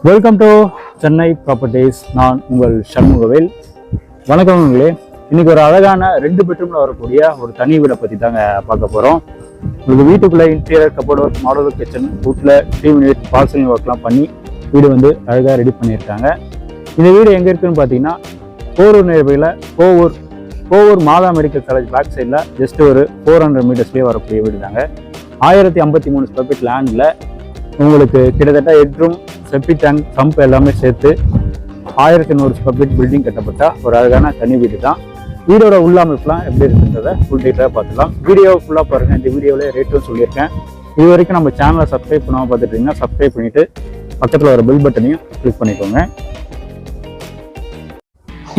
Welcome to Chennai properties. நான் உங்கள் சண்முகவேல். வணக்கம் உங்களே. இன்னைக்கு ஒரு அழகான 2 பெட்ரூம்ல வரக்கூடிய ஒரு தனி வீடை பற்றி தாங்க பார்க்க போகிறோம். உங்களுக்கு வீட்டுக்குள்ளே interior cupboard work, model kitchen, வீட்டில் டிவி பால்சலிங் ஒர்க்லாம் பண்ணி வீடு வந்து அழகாக ரெடி பண்ணியிருக்காங்க. இந்த வீடு எங்கே இருக்குன்னு பார்த்தீங்கன்னா போரூர் நியர்பையில் கோவூர் மாதா மெடிக்கல் காலேஜ் பேக் சைடில் ஜஸ்ட் ஒரு 400 மீட்டர்ஸ்லேயே வரக்கூடிய வீடு தாங்க. 1053 ஸ்கொயர் ஃபீட் லேண்டில் உங்களுக்கு கிட்டத்தட்ட ஹெட்ரூம், செப்டி டேங்க், சம்ப் எல்லாமே சேர்த்து 1100 ஸ்கொயர் ஃபீட் பில்டிங் கட்டப்பட்ட ஒரு அழகான தனி வீடு தான். வீடோட உள்ளமைப்புலாம் எப்படி இருக்குன்றதை ஃபுல் டீட்டெயிலாக பார்த்துக்கலாம். வீடியோ ஃபுல்லாக பாருங்கள். இந்த வீடியோவில் ரேட்டும் சொல்லியிருக்கேன். இது வரைக்கும் நம்ம சேனலை சப்ஸ்கிரைப் பண்ணாமல் பார்த்துட்டீங்கன்னா சப்ஸ்கிரைப் பண்ணிவிட்டு பக்கத்தில் வர பெல் பட்டனையும் கிளிக் பண்ணிக்கோங்க.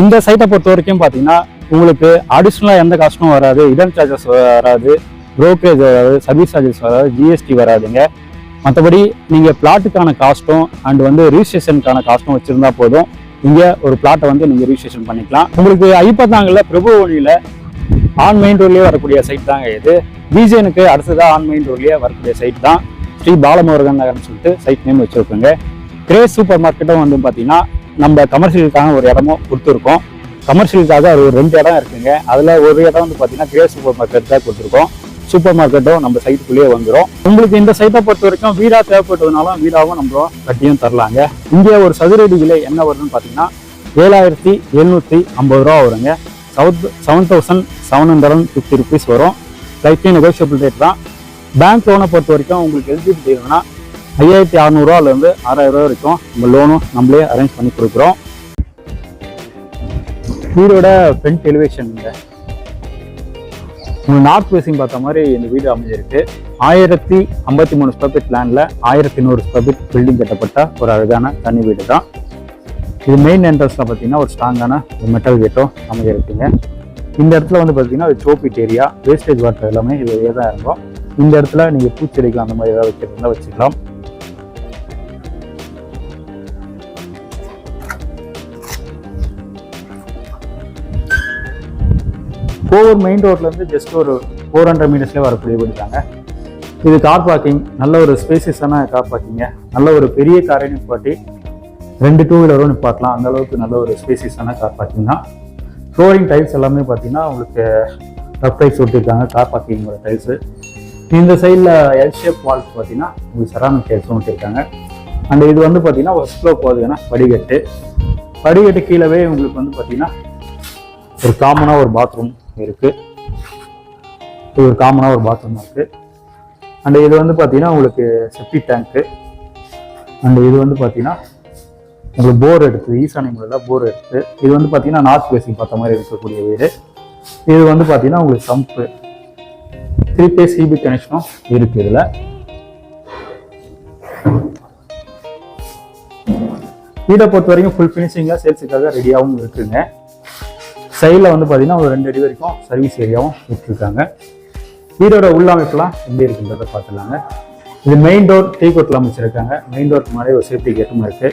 இந்த சைட்டை பொறுத்த வரைக்கும் பார்த்தீங்கன்னா உங்களுக்கு அடிஷ்னலாக எந்த காஸ்ட்டும் வராது, இடம் சார்ஜஸ் வராது, ப்ரோக்கரேஜ் வராது, சர்வீஸ் சார்ஜஸ் வராது, ஜிஎஸ்டி வராதுங்க. மற்றபடி நீங்கள் பிளாட்டுக்கான காஸ்ட்டும் அண்ட் வந்து ரிஜிஸ்ட்ரேஷனுக்கான காஸ்ட்டும் வச்சுருந்தா போதும். இங்கே ஒரு பிளாட்டை வந்து நீங்கள் ரிஜிஸ்ட்ரேஷன் பண்ணிக்கலாம். உங்களுக்கு ஐப்பத்தாங்கல்ல பிரபுவனியில் ஆன் மெயின் ரோட்லேயே வரக்கூடிய சைட் தாங்க இது. பிஜேனுக்கு அடுத்ததாக ஆன் மெயின் ரோட்லேயே வரக்கூடிய சைட் தான் ஸ்ரீ பாலமுருகன் நகர்னு சொல்லிட்டு சைட் நேம் வச்சுருக்கோங்க. கிரேஸ் சூப்பர் மார்க்கெட்டும் வந்து பார்த்தீங்கன்னா நம்ம கமர்ஷியலுக்கான ஒரு இடமும் கொடுத்துருக்கோம். கமர்ஷியலுக்காக ஒரு 2 இடம் இருக்குங்க. அதில் ஒரு இடம் வந்து பார்த்தீங்கன்னா கிரேஸ் சூப்பர் மார்க்கெட் தான் கொடுத்துருக்கோம். சூப்பர் மார்க்கெட்டும் நம்ம சைட்டுக்குள்ளேயே வந்துடும். உங்களுக்கு இந்த சைட்டை பொறுத்த வரைக்கும் வீடா தேவைப்பட்டதுனாலும் வீடாகவும் நம்ம கட்டியும் தரலாங்க. இங்கே ஒரு சதுரடி விலை என்ன வருதுன்னு பார்த்தீங்கன்னா 7750 ரூபா வருங்க. 7750 ருபீஸ் வரும். லைட்லி நெகோஷியபிள் ரேட் தான். பேங்க் லோனை பொறுத்த வரைக்கும் உங்களுக்கு எலிஜிபிலிட்டி இருக்குன்னா 5600 ரூபாலேருந்து 6000 ரூபா வரைக்கும் நம்ம லோனும் நம்மளே அரேஞ்ச் பண்ணி கொடுக்குறோம். வீடோட ஃப்ரண்ட் எலிவேஷன் உங்களுக்கு நார்த் ஃபேசிங் பார்த்த மாதிரி இந்த வீடு அமைஞ்சிருக்கு. 1053 ஸ்கொயர் ஃபீட் லேண்டில் 1100 ஸ்கொயர் ஃபீட் பில்டிங் கட்டப்பட்ட ஒரு அழகான தனி வீடு தான் இது. மெயின் என்ட்ரன்ஸில் பார்த்தீங்கன்னா ஒரு ஸ்ட்ராங்கான ஒரு மெட்டல் கேட்டும் அமைஞ்சிருக்குங்க. இந்த இடத்துல வந்து பார்த்தீங்கன்னா ஒரு சோப்பிட் ஏரியா, வேஸ்டேஜ் வாட்டர் எல்லாமே இதுவே தான் இருக்கும். இந்த இடத்துல நீங்கள் பூச்செடிகள் அந்த மாதிரி ஏதாவது வைக்கிறதா வச்சுக்கலாம். கோவூர் மெயின் ரோட்லேருந்து ஜஸ்ட் ஒரு 400 மீட்டர்ஸ்லேயே வரக்கூடிய வீடு தாங்க இது. கார் பார்க்கிங், நல்ல ஒரு ஸ்பேசியஸான கார் பார்க்கிங்க. நல்ல ஒரு பெரிய காரை நிப்பாட்டி 2 டூ வீலரும் நிப்பாட்டலாம். அந்த அளவுக்கு நல்ல ஒரு ஸ்பேசியஸான கார் பார்க்கிங் தான். ஃப்ளோரிங் டைல்ஸ் எல்லாமே பார்த்தீங்கன்னா உங்களுக்கு ரஃப் டைல்ஸ் ஒட்டியிருக்காங்க. கார் பார்க்கிங்கோட டைல்ஸு. இந்த சைடில் எல் ஷேப் வால்ஸ் பார்த்தீங்கன்னா உங்களுக்கு செராமிக் டைல்ஸும் ஒட்டியிருக்காங்க. அண்ட் இது வந்து பார்த்தீங்கன்னா ஒரு ஸ்லோ போகுதுன்னா படிக்கட்டு கீழவே உங்களுக்கு வந்து பார்த்தீங்கன்னா ஒரு காமனாக ஒரு பாத்ரூம் இருக்கு. இது ஒரு காமனாக ஒரு பாத்ரூம் இருக்கு. அண்ட் இது வந்து பார்த்தீங்கன்னா உங்களுக்கு செப்டி டேங்க்கு. அண்ட் இது வந்து பார்த்தீங்கன்னா உங்களுக்கு போர் எடுத்து ஈசானிய முறையில் போர் எடுத்து இது வந்து பார்த்தீங்கன்னா நார்த் ஃபேசிங் பார்த்த மாதிரி இருக்கக்கூடிய வீடு. இது வந்து பார்த்தீங்கன்னா உங்களுக்கு சம்ப்பு 3 phase சிபி கனெக்ஷனும் இருக்கு. இதில் வீடை பொறுத்த வரைக்கும் ஃபுல் ஃபினிஷிங்காக சேல்ஸுக்காக ரெடியாகவும் இருக்குங்க. சைடில் வந்து பார்த்தீங்கன்னா ஒரு 2 அடி வரைக்கும் சர்வீஸ் ஏரியாவும் விட்டுருக்காங்க. வீடோட உள்ளமைப்புலாம் எப்படி இருக்குன்றதை பார்த்துலாங்க. இது மெயின் டோர் டீகோட்டில் அமைச்சிருக்காங்க. மெயின் டோருக்கு முன்னாடி ஒரு சேஃப்டி கேட்டும் இருக்குது.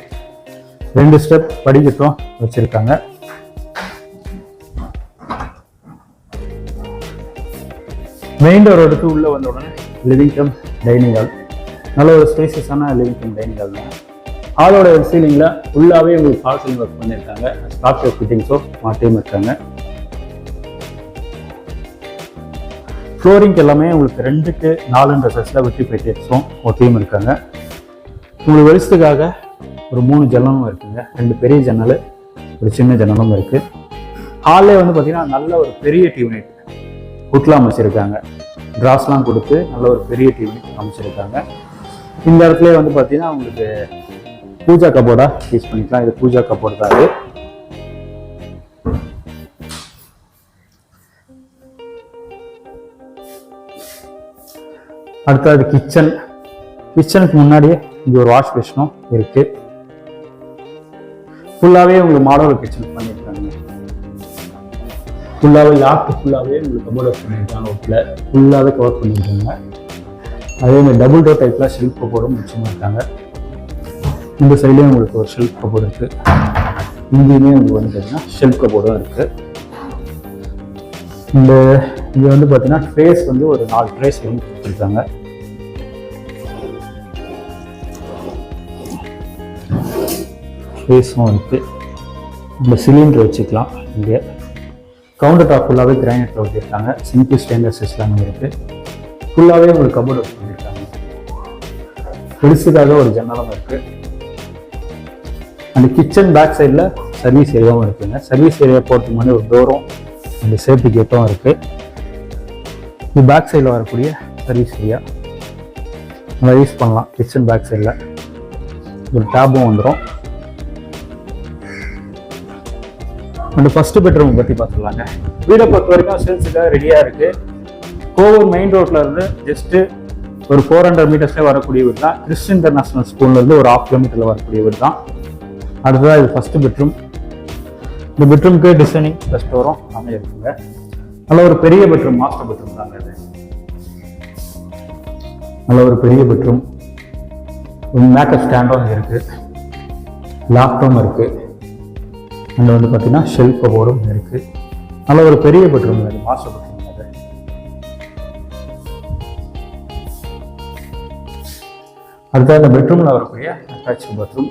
2 ஸ்டெப் படிக்கட்டும் வச்சுருக்காங்க. மெயின் டோர் எடுத்து உள்ளே வந்த உடனே லிவிங் கம் டைனிங் ஹால். நல்ல ஒரு ஸ்பேசியஸான லிவிங் கம் டைனிங் ஹால் தான். ஹாலோட சீலிங்கில் ஃபுல்லாகவே உங்களுக்கு ஃபால் சீலிங் ஒர்க் பண்ணியிருக்காங்க. ஸ்ட்ரக்சர் ஃபிட்டிங்ஸும் மாற்றியும் இருக்காங்க. ஃப்ளோரிங் எல்லாமே உங்களுக்கு 2க்கு 4 சைஸில் வெட்டி பேக்கெட்ஸும் ஒட்டியும் இருக்காங்க. உங்களுக்கு வெளிச்சத்துக்காக ஒரு 3 ஜன்னலும் இருக்குங்க. 2 பெரிய ஜன்னல், ஒரு சின்ன ஜன்னலும் இருக்குது. ஹாலே வந்து பார்த்தீங்கன்னா நல்ல ஒரு பெரிய டியூனிட் குட்லாம் அமைச்சிருக்காங்க. கிராஸ்லாம் கொடுத்து நல்ல ஒரு பெரிய டியூனிட் அமைச்சிருக்காங்க. இந்த இடத்துல வந்து பார்த்தீங்கன்னா உங்களுக்கு பூஜா கபோர்டா யூஸ் பண்ணிக்கலாம். இது பூஜா கபோர்டு தான். இது அடுத்தது கிச்சனுக்கு முன்னாடியே இங்கே ஒரு வாஷ் பேஷனும் இருக்கு. ஃபுல்லாகவே உங்களுக்கு மாடல் கிச்சன் பண்ணியிருக்காங்க. ஃபுல்லாகவே லாஃப்ட் ஃபுல்லாகவே உங்களுக்கு கபோர்டு பண்ணியிருக்காங்க. வீட்டில் ஃபுல்லாகவே கவர் பண்ணியிருக்காங்க. அதே மாதிரி டபுள் டோர் டைப்பில் ஷெல்ஃப் கபோர்டும் மிச்சமாக இருக்காங்க. இந்த சைட்லேயும் உங்களுக்கு ஒரு ஷெல்ஃப் கபோர்டு இருக்குது. இங்கேயுமே உங்களுக்கு வந்து பார்த்தீங்கன்னா ஷெல்ஃப் கபோர்டும் இருக்குது. இங்கே வந்து பார்த்தீங்கன்னா ட்ரேஸ் வந்து ஒரு 4 ட்ரேஸ் கொடுத்துருக்காங்க. ஸ்பேஸும் இருக்குது. இந்த சிலிண்டர் வச்சுக்கலாம். இங்கே கவுண்டர் டாப் ஃபுல்லாகவே கிரானைட்டில் வச்சுருக்காங்க. சிங்கிள் ஸ்டெயின்லெஸ் எல்லாமே இருக்குது. ஃபுல்லாகவே உங்களுக்கு கபோர்ட் ஒர்க் பண்ணியிருக்காங்க. பெருசுக்காக ஒரு ஜன்னலும் இருக்குது. அந்த கிச்சன் பேக் சைடில் சர்வீஸ் ஏரியாவும் இருக்குங்க. சர்வீஸ் ஏரியா போகிறதுக்கு முன்னாடி ஒரு டோரும் அந்த சேஃப்டி கேட்டும் இருக்குது. இது பேக் சைடில் வரக்கூடிய சர்வீஸ் ஏரியா நல்லா யூஸ் பண்ணலாம். கிச்சன் பேக் சைடில் ஒரு டேபும் வந்துடும். அந்த ஃபர்ஸ்ட் பெட்ரூம் பற்றி பார்த்துடலாங்க. வீடை பொறுத்த வரைக்கும் சேல்ஸுக்காக ரெடியாக இருக்குது. கோவூர் மெயின் ரோட்டில் இருந்து ஜஸ்ட்டு ஒரு 400 மீட்டர்ஸ்லேயே வரக்கூடிய வீடு தான். கிறிஸ்ட் இன்டர்நேஷனல் ஸ்கூல்லேருந்து ஒரு 1/2 கிலோமீட்டரில் வரக்கூடிய வீடு தான். அடுத்ததாக இது ஃபர்ஸ்ட் பெட்ரூம். இந்த பெட்ரூம்க்கு டிசைனிங் ப்ளஸ் டோரும் எல்லாமே இருக்குங்க. நல்ல ஒரு பெரிய பெட்ரூம், மாஸ்டர் பெட்ரூம் தாங்க இது. நல்ல ஒரு பெரிய பெட்ரூம். மேக்கப் ஸ்டாண்டும் இருக்குது, லேப்டாப்பும் இருக்குது. அங்கே வந்து பார்த்தீங்கன்னா ஷெல்ஃப் கபோர்டும் இருக்குது. நல்ல ஒரு பெரிய பெட்ரூம் இது, மாஸ்டர் பெட்ரூம் அது. அடுத்த அந்த பெட்ரூமில் வரக்கூடிய அட்டாச் பாத்ரூம்.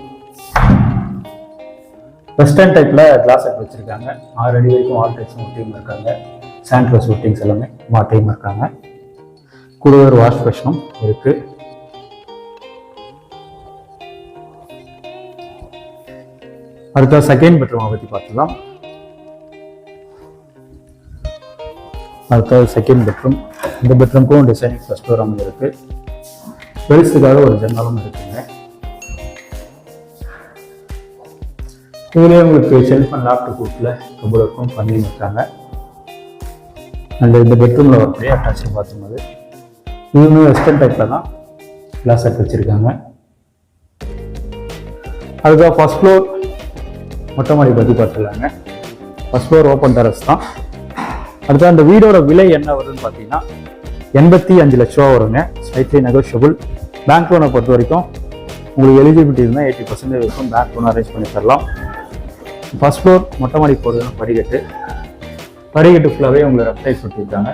வெஸ்டர்ன் டைப்பில் கிளாஸ் செட் வச்சுருக்காங்க. 6 அடி வரைக்கும் வால் டைப்ஸும் ஒட்டியும் இருக்காங்க. சாண்ட்ரஸ் ஒட்டிங்ஸ் எல்லாமே மாட்டையும் இருக்காங்க. கூட ஒரு வாஷ் பேஷனும் இருக்குது. அடுத்த செகண்ட் பெட்ரூமை பற்றி பார்த்துக்கலாம். அடுத்த செகண்ட் பெட்ரூம். இந்த பெட்ரூமுக்கும் டிசைனிங் ஃபர்ஸ்ட் டோர் அங்கே இருக்குது. பெருசுக்காக ஒரு ஜன்னலும் இருக்குங்க. இதுலேயே உங்களுக்கு ஷெல்ஃப் அண்ட் லேப்டாப் கூட்டில் கபோர்ட் ஒர்க்கும் பண்ணி இருக்காங்க. அண்ட் இந்த பெட்ரூமில் வரக்கூடிய அட்டாச் பாத்ரூம் அது. இதுவுமே வெஸ்டர்ன் டைப்பில் தான் கிளாஸ் செட் வச்சுருக்காங்க. அதுக்காக ஃபர்ஸ்ட் ஃப்ளோர் மொட்டை மாடி பற்றி பார்த்துக்கலாங்க. ஃபர்ஸ்ட் ஃப்ளோர் ஓப்பன் டெரஸ் தான். அடுத்து அந்த வீடோட விலை என்ன வருதுன்னு பார்த்தீங்கன்னா 85 லட்ச ரூபா வருங்க. Slightly negotiable. பேங்க் லோனை பொறுத்த வரைக்கும் உங்களுக்கு எலிஜிபிலிட்டி இருந்தால் 80% வரைக்கும் பேங்க் லோன் அரேஞ்ச் பண்ணி தரலாம். ஃபர்ஸ்ட் ஃப்ளோர் மொட்டை மாடி போடுறது படிக்கட்டு. படிக்கட்டு ஃபுல்லாகவே உங்களுக்கு ரெப்டைல்ஸ் ஒட்டியிருக்காங்க.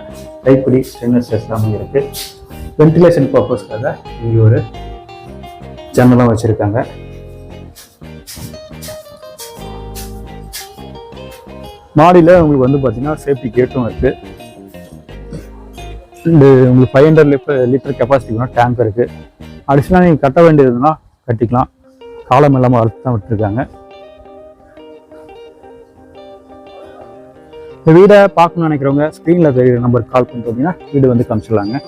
டைப்படி ஸ்டெயின்லெஸ் ஸ்டீல் எல்லாமே இருக்குது. வென்டிலேஷன் பர்பஸ்க்காக இங்கே ஒரு ஜன்னலும் வச்சுருக்காங்க. மாடியில் உங்களுக்கு வந்து பார்த்தீங்கன்னா சேஃப்டி கேட்டும் இருக்குது. இந்த உங்களுக்கு 500 லிட்டர் கெப்பாசிட்டி வேணும் டேங்க் இருக்குது. அடிஷனலாக நீங்கள் கட்ட வேண்டியதுன்னா கட்டிக்கலாம். காலம் இல்லாமல் வளர்த்து தான் விட்டுருக்காங்க. இந்த வீடை பார்க்கணும்னு நினைக்கிறவங்க ஸ்க்ரீனில் தெரியுற நம்பருக்கு கால் பண்ணிட்டு வந்தீங்கன்னா வீடு வந்து காமிச்சிடலாங்க.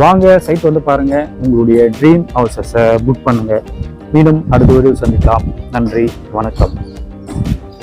வாங்க சைட் வந்து பாருங்கள். உங்களுடைய ட்ரீம் ஹவுசஸை புக் பண்ணுங்கள். மீண்டும் அடுத்த வீடியோ சந்திக்கலாம். நன்றி, வணக்கம்.